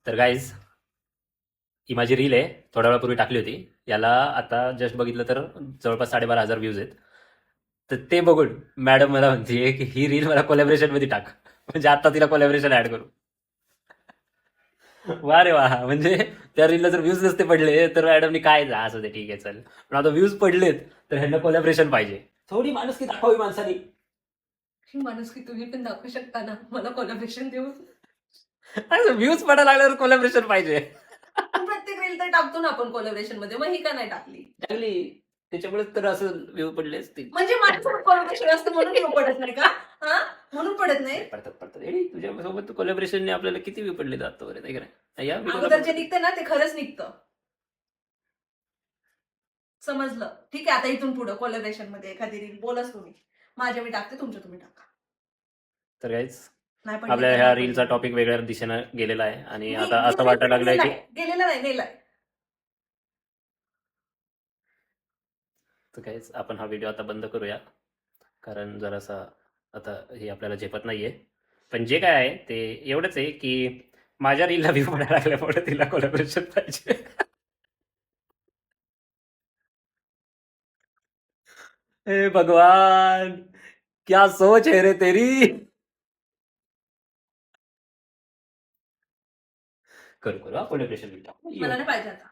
तर गाईज ही माझी रील आहे, थोड्या वेळापूर्वी टाकली होती. याला आता जस्ट बघितलं तर जवळपास 12,500 व्ह्यूज आहेत. तर ते बघून मॅडम मला म्हणते की ही रील मला कोलॅबरेशन मध्ये टाक, म्हणजे आता तिला कोलॅबरेशन ऍड करू. वा रे वा, म्हणजे त्या रीलला जर व्ह्यूज नसते पडले तर मॅडमनी काय जा असं ते ठीक आहे चल, पण आता व्ह्यूज पडलेत तर ह्यांना कोलॅबरेशन पाहिजे. थोडी माणुसकी दाखवावी माणसानी. ही माणुसकी तुम्ही पण दाखवू शकता ना मला कोलॅबरेशन देऊन. व्ह्यूज पडायला लागल्यावर कोलॅबरेशन पाहिजे. पण प्रत्येक रील तर टाकतो ना आपण कोलॅबरेशन मध्ये, मग ही का नाही टाकली? टाकली त्याच्यामुळेच तर असं व्ह्यू पडले असतील. म्हणजे माझ्यासोबत कोलॅबरेशन असतं म्हणून व्ह्यू पडत नाही का? हा, म्हणून पडत नाही. पडतात पडतात. एडी तुझ्यासोबत कोलॅबरेशनने आपल्याला किती व्ह्यू पडले जातो बरं, नाही का नाही? या अगोदर जे निघतं ना ते खरंच निघतं. समजलं? ठीक आहे, आता इथून पुढे कोलॅबरेशन मध्ये एखादी रील बोलच तुम्ही, माझ्या मी टाकते, तुमच्या तुम्ही टाका. तर गाईज नाही पडले आपल्या तर ह्या नाही रीलचा पडले. टॉपिक वेगळ्या दिशेनं गेलेला आहे आणि मी आता असं वाटायला लागलंय की गेलेला नाही, नेलाय. तर काहीच आपण हा व्हिडिओ आता बंद करूया, कारण जरासा आता हे आपल्याला झेपत नाहीये. पण जे काय आहे ते एवढंच आहे की माझ्या रीलला व्ह्यू पडायला लागल्यामुळे तिला कोलॅबरेशन पाहिजे. हे भगवान, क्या सोच है रे तेरी. करू करू कोलॅबरेशन मला नाही पाहिजे आता.